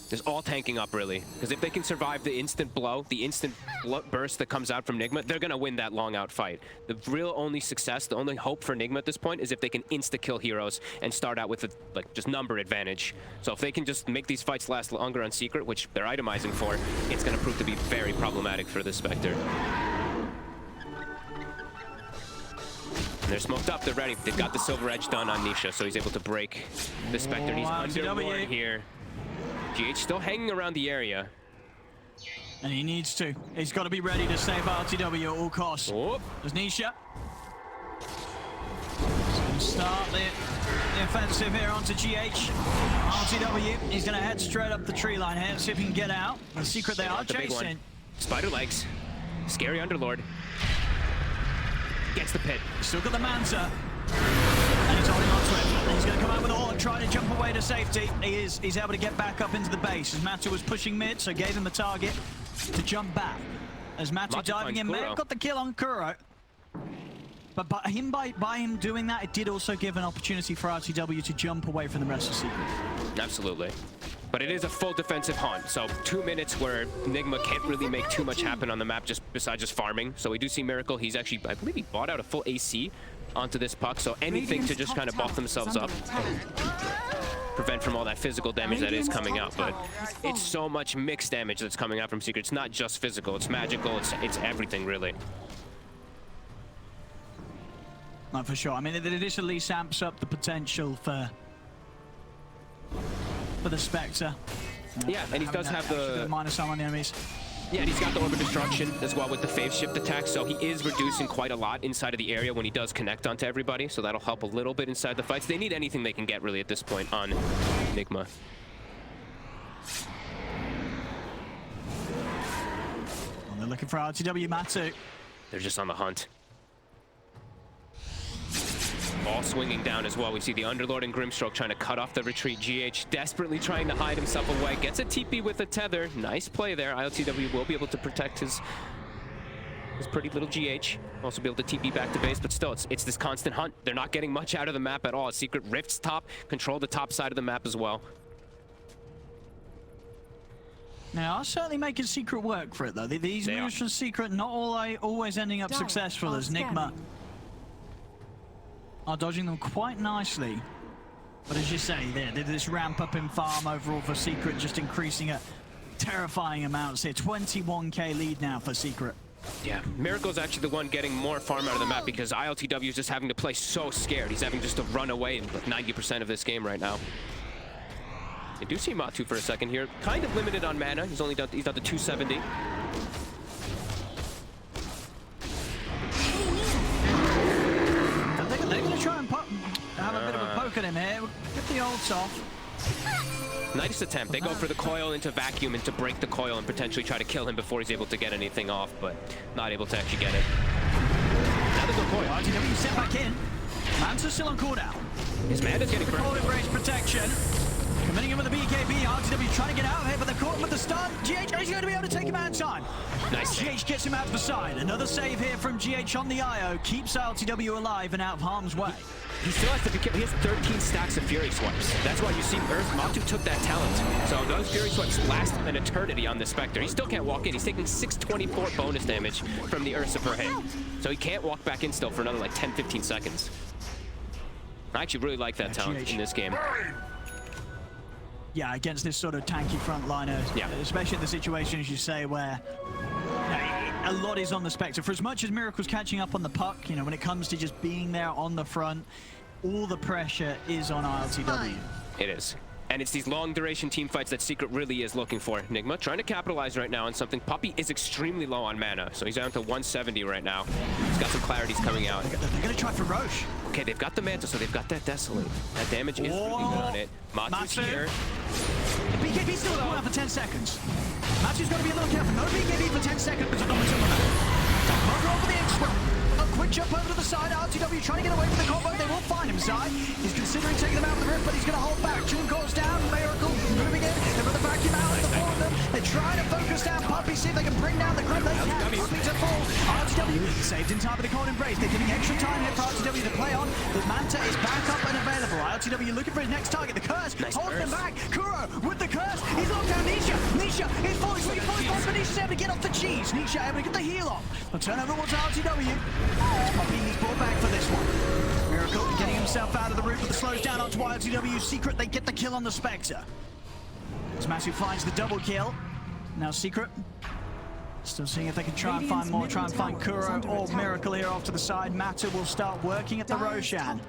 There's all tanking up, really. Because if they can survive the instant blow, the instant burst that comes out from Nigma, they're going to win that long-out fight. The real only success, the only hope for Nigma at this point is if they can insta-kill heroes and start out with a, just number advantage. So if they can just make these fights last longer on Secret, which they're itemizing for, it's going to prove to be very problematic for the Spectre. They're smoked up, they're ready. They've got the Silver Edge done on Nisha, so he's able to break the Spectre. He's under ward here. GH still hanging around the area. And he needs to. He's got to be ready to save RTW at all costs. Oh. There's Nisha. He's going to start the offensive here onto GH. RTW, he's going to head straight up the tree line here, see if he can get out. The Secret they are chasing. Spider legs. Scary Underlord. Gets the pit. Still got the Manta. And he's holding on to it. And he's going to come out with a Horde, trying to jump away to safety. He's able to get back up into the base. As Matu was pushing mid, so gave him a target to jump back. As Matu diving in, may have got the kill on Kuro. But by him doing that, it did also give an opportunity for RTW to jump away from the rest of Secret. Absolutely. But it is a full defensive hunt, so 2 minutes where Nigma can't really make too much happen on the map just besides just farming. So we do see Miracle. He's actually, I believe he bought out a full AC onto this puck, so anything to just kind of buff themselves up, prevent from all that physical damage that is coming out. But it's so much mixed damage that's coming out from Secret. It's not just physical, it's magical, it's everything really. Not for sure. I mean, this at least amps up the potential for the Spectre. Yeah, and he does have the minus on the enemies. Yeah, and he's got the Orbit Destruction as well with the Phase Shift attack, so he is reducing quite a lot inside of the area when he does connect onto everybody, so that'll help a little bit inside the fights. They need anything they can get, really, at this point on Nigma. Well, they're looking for RTW Matu. They're just on the hunt. All swinging down as well. We see the Underlord and Grimstroke trying to cut off the retreat. GH desperately trying to hide himself away. Gets a TP with a tether. Nice play there. ILTW will be able to protect his pretty little GH. Also be able to TP back to base, but still, it's this constant hunt. They're not getting much out of the map at all. Secret rifts top, control the top side of the map as well. Now, I'll certainly make a Secret work for it, though. These moves from Secret not always ending up successful, as Nigma are dodging them quite nicely. But as you say, this ramp up in farm overall for Secret just increasing at terrifying amounts here. 21k lead now for Secret. Yeah, Miracle's actually the one getting more farm out of the map because ILTW is just having to play so scared. He's having just to run away in like 90% of this game right now. do see Matu for a second here. Kind of limited on mana. He's down to 270. They're going to try and have a bit of a poke at him here. Get the ults off. Nice attempt. They go for the coil into vacuum and to break the coil and potentially try to kill him before he's able to get anything off, but not able to actually get it. Now there's no coil. RTW set back in. Manta's still on cooldown. His mana's getting Cold embrace protection. Committing him with the BKB. RTW trying to get out of here, but they're caught him with the stun. GH is going to be able to take him out in time. Nice. GH gets him out to the side. Another save here from GH on the IO. Keeps RTW alive and out of harm's way. He still has to be careful. He has 13 stacks of Fury Swipes. That's why you see Matu took that talent. So those Fury Swipes last an eternity on the Spectre. He still can't walk in. He's taking 624 bonus damage from the Ursa per hit. So he can't walk back in still for another like 10-15 seconds. I actually really like that talent in this game. Yeah, against this sort of tanky frontliner, especially in the situation, as you say, where a lot is on the Spectre. For as much as Miracle's catching up on the puck, you know, when it comes to just being there on the front, all the pressure is on ILTW. It is. And it's these long duration team fights that Secret really is looking for. Nigma trying to capitalize right now on something. Puppy is extremely low on mana, so he's down to 170 right now. He's got some clarities coming out. They're going to try for Roche. Okay, they've got the Manta, so they've got that Desolate. That damage is really good on it. Matu's here. The BKB's still going out for 10 seconds. Matu's got to be a little careful. No BKB for 10 seconds. Over the X-Swell. A quick jump over to the side. RTW trying to get away from the combo. They will find him, Zai. He's considering taking them out with the rip, but he's going to hold back. June goes down. Miracle moving in. They've got the vacuum out of the four of them. They're trying to focus down Puppy, see if they can bring down the grip. They can. Puppy to fall. RTW saved in time with the cold embrace. They're giving extra time here for RTW to play on. The Manta is back up and available. RTW looking for his next target. The curse holds them back. Kuro with the curse. He's locked down Nisha. Nisha is fully forced, but Nisha's able to get off the cheese. Nisha able to get the heal off. The turnover was RTW. It's Puppy, he's brought back for this one. Miracle getting himself out of the route with the slows down onto RTW. Secret, they get the kill on the Spectre. As Masu finds the double kill. Now Secret still seeing if they can try and find more, try and find Kuro or Miracle here off to the side. Matu will start working at the Roshan.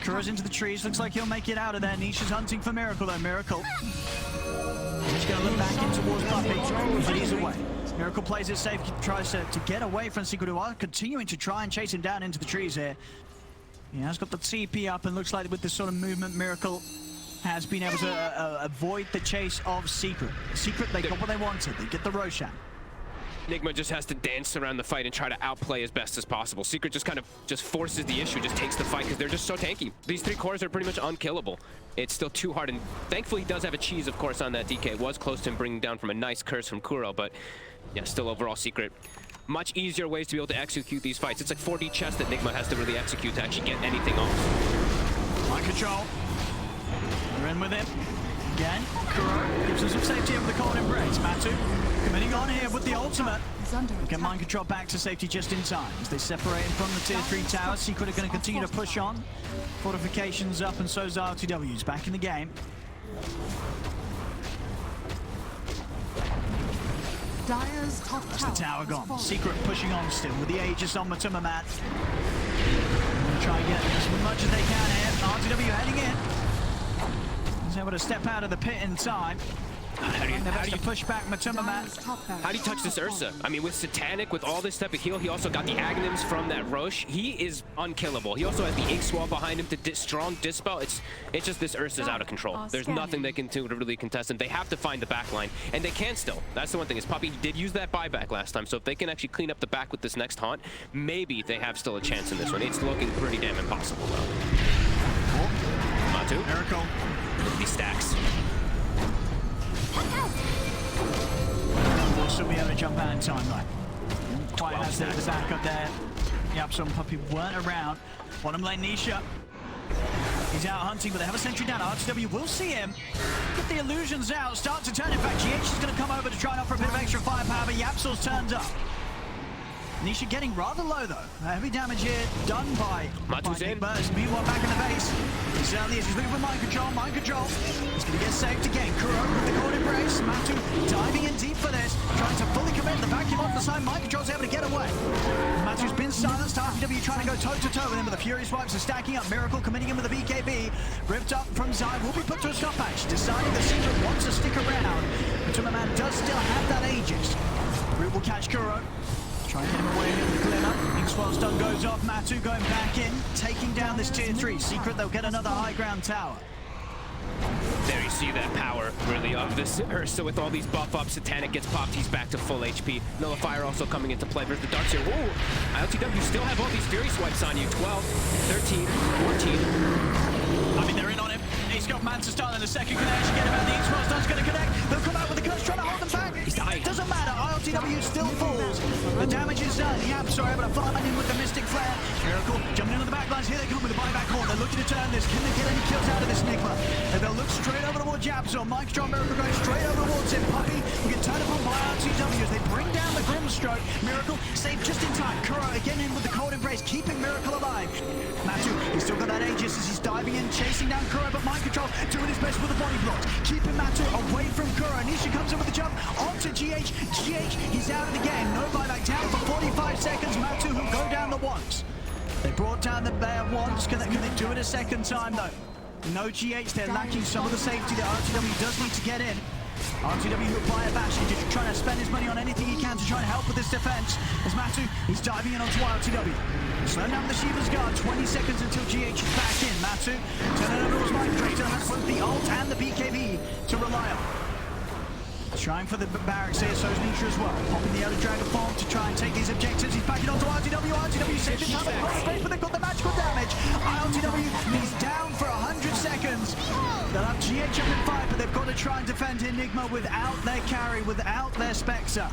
Kuro's into the trees, looks like he'll make it out of there. Nisha's hunting for Miracle though. Miracle. He's going to look back in towards Puppy, but he's away. Miracle plays it safe, tries to get away from Secret, who are continuing to try and chase him down into the trees here. He has got the TP up, and looks like with this sort of movement, Miracle has been able to avoid the chase of Secret. Secret, they got what they wanted. They get the Roshan. Nigma just has to dance around the fight and try to outplay as best as possible. Secret just kind of forces the issue, just takes the fight because they're just so tanky. These three cores are pretty much unkillable. It's still too hard, and thankfully he does have a cheese, of course, on that DK. It was close to him bringing down from a nice curse from Kuro, but yeah, still overall Secret. Much easier ways to be able to execute these fights. It's like 4D chess that Nigma has to really execute to actually get anything off. Mind control. We're in with him. Again, Kuro gives us some safety over the cold embrace. Matu committing on here with the ultimate. Get mind control back to safety just in time. As they separate from the tier 3 tower, Secret are going to continue to push on. Fortifications up, and so's RTW's back in the game. Dyer's top That's the tower gone. Secret pushing on still with the Aegis on Matuma Mat. Try and get as much as they can here. RTW heading in. He's able to step out of the pit in time. How do you push back Matuma Mat? How do you touch this Ursa? I mean, with Satanic, with all this type of heal, he also got the Aghanims from that Roche. He is unkillable. He also has the Ink Swell behind him to strong Dispel. It's just this Ursa's out of control. There's nothing they can do to really contest him. They have to find the back line, and they can still. That's the one thing, is Puppy did use that buyback last time, so if they can actually clean up the back with this next haunt, maybe they have still a chance in this one. It's looking pretty damn impossible, though. Matu. Miracle. Look at these stacks. Will still be able to jump out in time, though. Quite has the back up there. Yep, some Puppy weren't around. Bottom lane, Nisha. He's out hunting, but they have a sentry down. RTW will see him. Get the illusions out, start to turn. In fact, GH is going to come over to try and offer a bit of extra firepower, but Yapsil's turned up. Nisha getting rather low though. Heavy damage here done by Matu's in. Nigma. Meanwhile, back in the base. He certainly is. He's looking for mind control. Mind control. He's going to get saved again. Kuro with the court embrace. Matu diving in deep for this. Trying to fully commit the vacuum off the side. Mind control's able to get away. Matu's been silenced. RTW trying to go toe-to-toe with him, but the Fury swipes are stacking up. Miracle committing him with the BKB. Ripped up from Zai. Will be put to a stop patch. Deciding the Secret wants to stick around. But Man does still have that Aegis. Root will catch Kuro. Try and get him away in the glimmer. Inkswell stun goes off. Matu going back in, taking down this tier 3. Secret, they'll get another high ground tower. There you see that power, really, of this Ursa with all these buff-ups. Satanic gets popped, he's back to full HP. Nullifier also coming into play versus the Darks here. Whoa! ILTW still have all these Fury swipes on you. 12, 13, 14. I mean, they're in on him. He's got Manta stun in the second connection. Get him out. The Inkswell stun's going to connect. They'll come out with the curse, trying to hold them back. He's dying. Doesn't matter. ILTW still falls. The damage is done. Yaps are able to fly in with the Mystic Flare. Miracle jumping into the backlines. Here they come with the buyback call. They're looking to turn this. Can they get any kills out of this Nigma? And they'll look straight over towards Yaps. Or Mike Strong Miracle going straight over towards him. Puppy will get turned upon by ILTW as they bring down the Grimstroke. Miracle saved just in time. Kuro again in with the cold embrace, keeping Miracle alive. Matu, he's still got that Aegis as he's diving in, chasing down Kuro, but Mind Control doing his best with the body blocks, keeping Matu away from Kuro. Nisha comes in with the jump onto GH. GH, he's out of the game. No buyback, down for 45 seconds. Matu who go down the once. They brought down the bear once. Can they do it a second time though? No GH, they're lacking some of the safety that RTW does need to get in. RTW who apply a bash, he's just trying to spend his money on anything he can to try and help with this defense. As Matu, he's diving in onto RTW. Slow down the Shiva's guard, 20 seconds until GH is back in. Matu, turning over towards Mike, still has both the ult and the BKB to rely on. Trying for the barracks here, so is Nisha as well. Popping the other Dragon Form to try and take these objectives. He's backing onto RTW. RTW saved in time across space, but they've got the magical damage. ILTW, he's down for 100 seconds. They'll have GH up in fight, but they've got to try and defend Enigma without their carry, without their Spectre.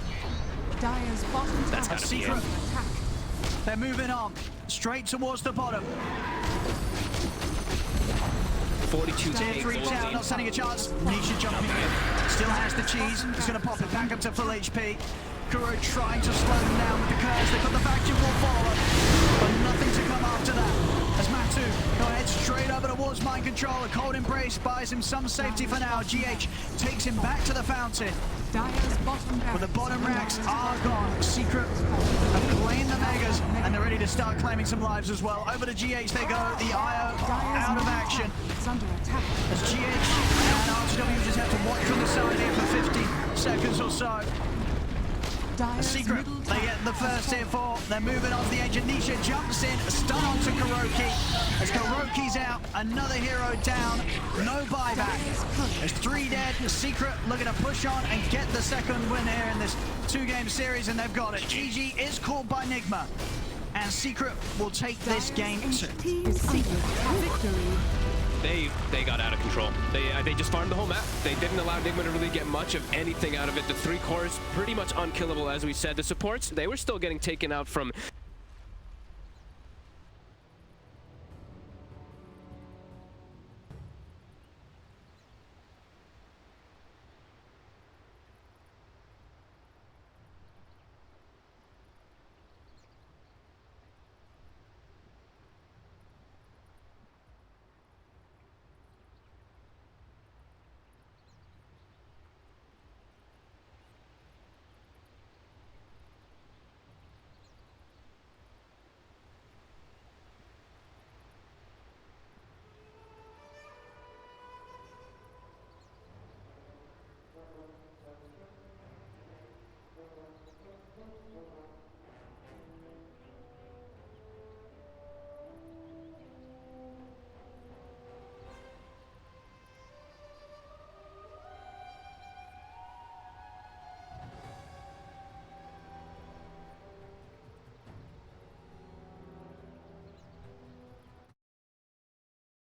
Dire's bottom That's tower gotta be Secret. under attack. They're moving on, straight towards the bottom. 42 Tier 3 town, not standing a chance. Nisha jumping in. Still has the cheese. He's going to pop it back up to full HP. Kuro trying to slow them down with the curse. They've got the vacuum wall follower, but nothing to come after that. As Matu heads straight over towards Mind Control. A cold embrace buys him some safety for now. GH takes him back to the fountain. Dire's bottom barracks. But the bottom racks are gone. Secret have claimed the Megas, and they're ready to start claiming some lives as well. Over to GH they go. The IO out of action. It's under attack. As GH and RTW just have to watch from the side here for 50 seconds or so. A Secret, they get the first hit for. They're moving on to the edge, and Nisha jumps in, stun onto Kuroki. As Kuroki's out, another hero down, no buyback. There's 3 dead. The Secret looking to push on and get the second win here in this 2-game series, and they've got it. GG is called by Nigma, and Secret will take this game 2. Is under attack. Victory. They got out of control. They just farmed the whole map. They didn't allow Nigma to really get much of anything out of it. The 3 cores pretty much unkillable, as we said. The supports, they were still getting taken out from